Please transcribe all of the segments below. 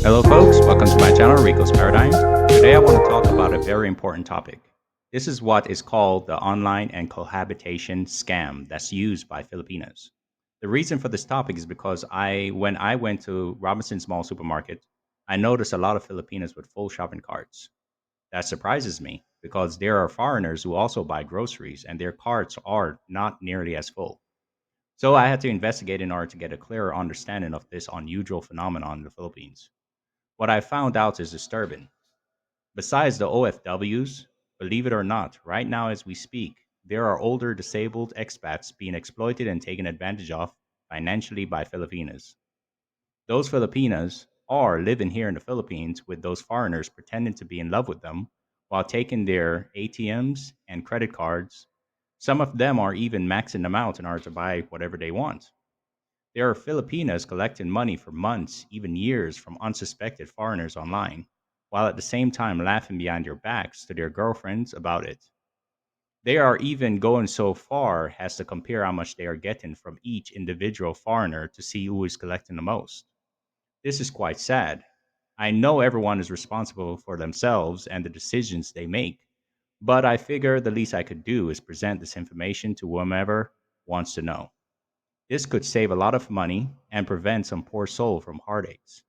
Hello, folks. Welcome to my channel, Rico's Paradigm. Today, I want to talk about a very important topic. This is what is called the online and cohabitation scam that's used by Filipinos. The reason for this topic is because when I went to Robinson's Mall supermarket, I noticed a lot of Filipinos with full shopping carts. That surprises me because there are foreigners who also buy groceries and their carts are not nearly as full. So I had to investigate in order to get a clearer understanding of this unusual phenomenon in the Philippines. What I found out is disturbing. Besides the OFWs, believe it or not, right now as we speak, there are older disabled expats being exploited and taken advantage of financially by Filipinos. Those Filipinas are living here in the Philippines with those foreigners pretending to be in love with them while taking their ATMs and credit cards. Some of them are even maxing them out in order to buy whatever they want. There are Filipinos collecting money for months, even years, from unsuspected foreigners online, while at the same time laughing behind their backs to their girlfriends about it. They are even going so far as to compare how much they are getting from each individual foreigner to see who is collecting the most. This is quite sad. I know everyone is responsible for themselves and the decisions they make, but I figure the least I could do is present this information to whomever wants to know. This could save a lot of money and prevent some poor soul from heartaches.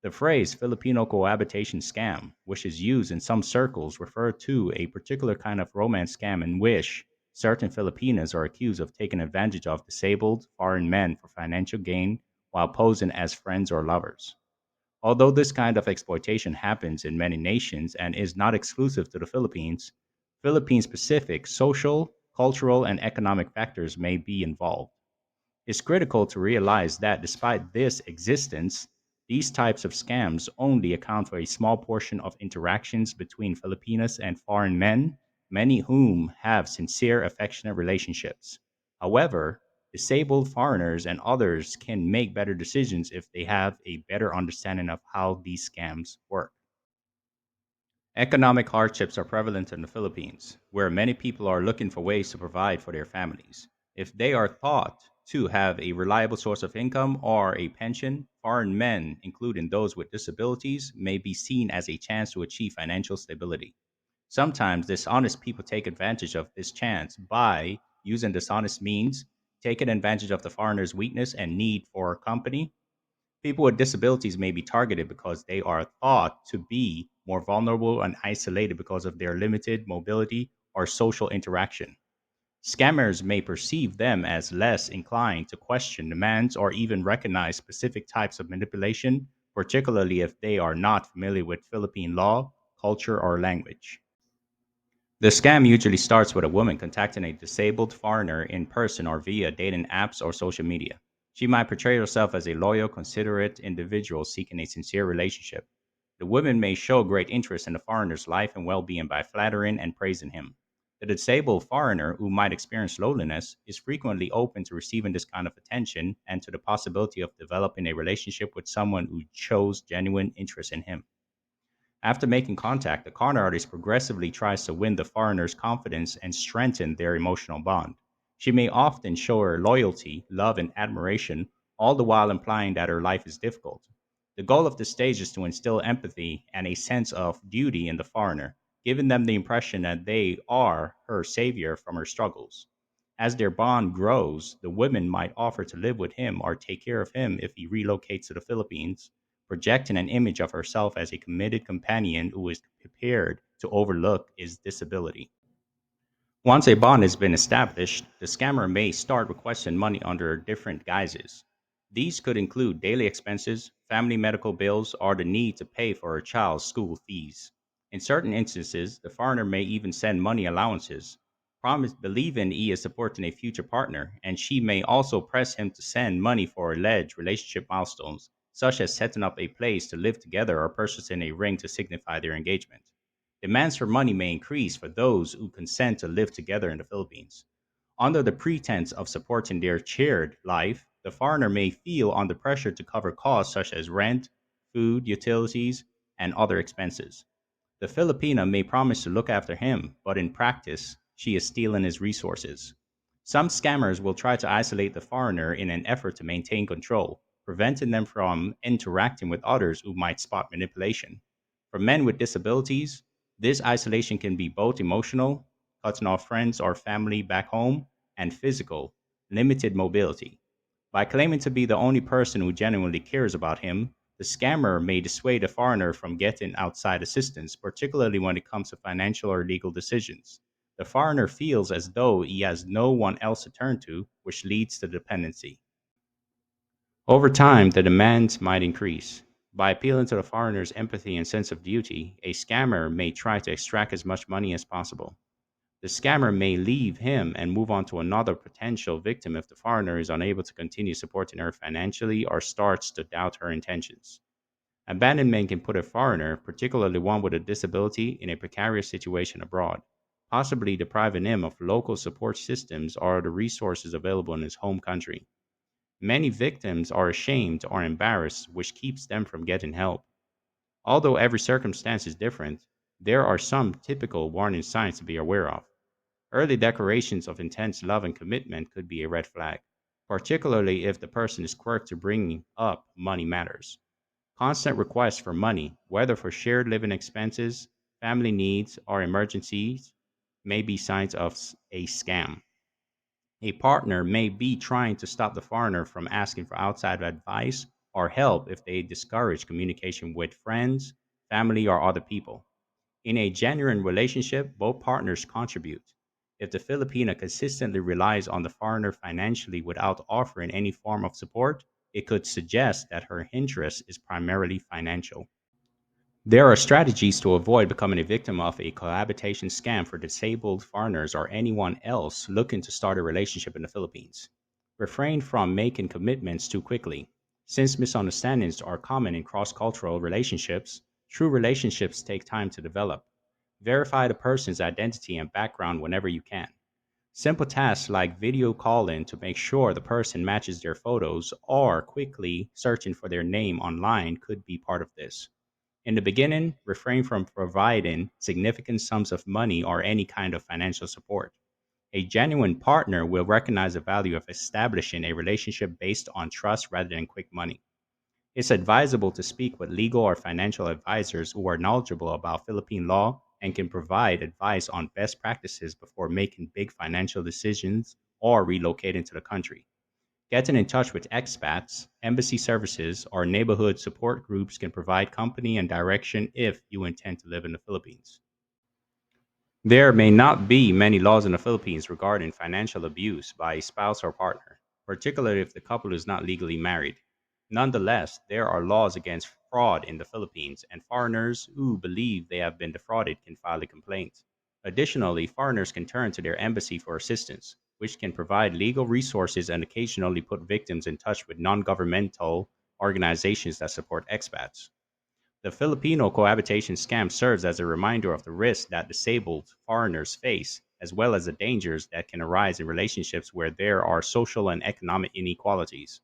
The phrase Filipino cohabitation scam, which is used in some circles, refer to a particular kind of romance scam in which certain Filipinos are accused of taking advantage of disabled foreign men for financial gain while posing as friends or lovers. Although this kind of exploitation happens in many nations and is not exclusive to the Philippines, Philippine specific social, cultural, and economic factors may be involved. It's critical to realize that despite this existence, these types of scams only account for a small portion of interactions between Filipinos and foreign men, many whom have sincere, affectionate relationships. However, disabled foreigners and others can make better decisions if they have a better understanding of how these scams work. Economic hardships are prevalent in the Philippines, where many people are looking for ways to provide for their families. If they are thought to have a reliable source of income or a pension, foreign men, including those with disabilities, may be seen as a chance to achieve financial stability. Sometimes dishonest people take advantage of this chance by using dishonest means, taking advantage of the foreigner's weakness and need for company. People with disabilities may be targeted because they are thought to be more vulnerable and isolated because of their limited mobility or social interaction. Scammers may perceive them as less inclined to question demands or even recognize specific types of manipulation, particularly if they are not familiar with Philippine law, culture, or language. The scam usually starts with a woman contacting a disabled foreigner in person or via dating apps or social media. She might portray herself as a loyal, considerate individual seeking a sincere relationship. The woman may show great interest in the foreigner's life and well being by flattering and praising him. The disabled foreigner, who might experience loneliness, is frequently open to receiving this kind of attention and to the possibility of developing a relationship with someone who shows genuine interest in him. After making contact, the con artist progressively tries to win the foreigner's confidence and strengthen their emotional bond. She may often show her loyalty, love, and admiration, all the while implying that her life is difficult. The goal of this stage is to instill empathy and a sense of duty in the foreigner, giving them the impression that they are her savior from her struggles. As their bond grows, the women might offer to live with him or take care of him if he relocates to the Philippines, projecting an image of herself as a committed companion who is prepared to overlook his disability. Once a bond has been established, the scammer may start requesting money under different guises. These could include daily expenses, family medical bills, or the need to pay for a child's school fees. In certain instances, the foreigner may even send money allowances, believing he is supporting a future partner, and she may also press him to send money for alleged relationship milestones, such as setting up a place to live together or purchasing a ring to signify their engagement. Demands for money may increase for those who consent to live together in the Philippines. Under the pretense of supporting their shared life, the foreigner may feel under pressure to cover costs such as rent, food, utilities, and other expenses. The Filipina may promise to look after him, but in practice, she is stealing his resources. Some scammers will try to isolate the foreigner in an effort to maintain control. preventing them from interacting with others who might spot manipulation. For men with disabilities, this isolation can be both emotional, cutting off friends or family back home, and physical, limited mobility. By claiming to be the only person who genuinely cares about him, the scammer may dissuade a foreigner from getting outside assistance, particularly when it comes to financial or legal decisions. The foreigner feels as though he has no one else to turn to, which leads to dependency. Over time, the demands might increase. By appealing to the foreigner's empathy and sense of duty, a scammer may try to extract as much money as possible. The scammer may leave him and move on to another potential victim if the foreigner is unable to continue supporting her financially or starts to doubt her intentions. Abandonment can put a foreigner, particularly one with a disability, in a precarious situation abroad, possibly depriving him of local support systems or the resources available in his home country. Many victims are ashamed or embarrassed, which keeps them from getting help. Although every circumstance is different, there are some typical warning signs to be aware of. Early declarations of intense love and commitment could be a red flag, particularly if the person is quick to bring up money matters. Constant requests for money, whether for shared living expenses, family needs, or emergencies, may be signs of a scam. A partner may be trying to stop the foreigner from asking for outside advice or help if they discourage communication with friends, family, or other people. In a genuine relationship, both partners contribute. If the Filipina consistently relies on the foreigner financially without offering any form of support, it could suggest that her interest is primarily financial. There are strategies to avoid becoming a victim of a cohabitation scam for disabled foreigners or anyone else looking to start a relationship in the Philippines. Refrain from making commitments too quickly. Since misunderstandings are common in cross cultural relationships, true relationships take time to develop. Verify the person's identity and background whenever you can. Simple tasks like video calling to make sure the person matches their photos or quickly searching for their name online could be part of this. In the beginning, refrain from providing significant sums of money or any kind of financial support. A genuine partner will recognize the value of establishing a relationship based on trust rather than quick money. It's advisable to speak with legal or financial advisors who are knowledgeable about Philippine law and can provide advice on best practices before making big financial decisions or relocating to the country. Getting in touch with expats, embassy services, or neighborhood support groups can provide company and direction if you intend to live in the Philippines. There may not be many laws in the Philippines regarding financial abuse by a spouse or partner, particularly if the couple is not legally married. Nonetheless, there are laws against fraud in the Philippines, and foreigners who believe they have been defrauded can file a complaint. Additionally, foreigners can turn to their embassy for assistance, which can provide legal resources and occasionally put victims in touch with non governmental organizations that support expats. The Filipino cohabitation scam serves as a reminder of the risks that disabled foreigners face, as well as the dangers that can arise in relationships where there are social and economic inequalities.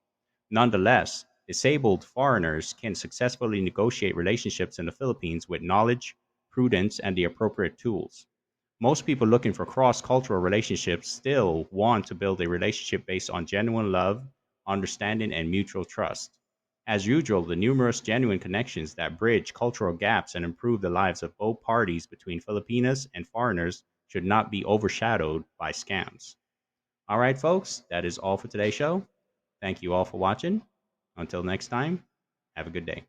Nonetheless, disabled foreigners can successfully negotiate relationships in the Philippines with knowledge, prudence, and the appropriate tools. Most people looking for cross cultural relationships still want to build a relationship based on genuine love, understanding, and mutual trust. As usual, the numerous genuine connections that bridge cultural gaps and improve the lives of both parties between Filipinas and foreigners should not be overshadowed by scams. All right, folks, that is all for today's show. Thank you all for watching. Until next time, have a good day.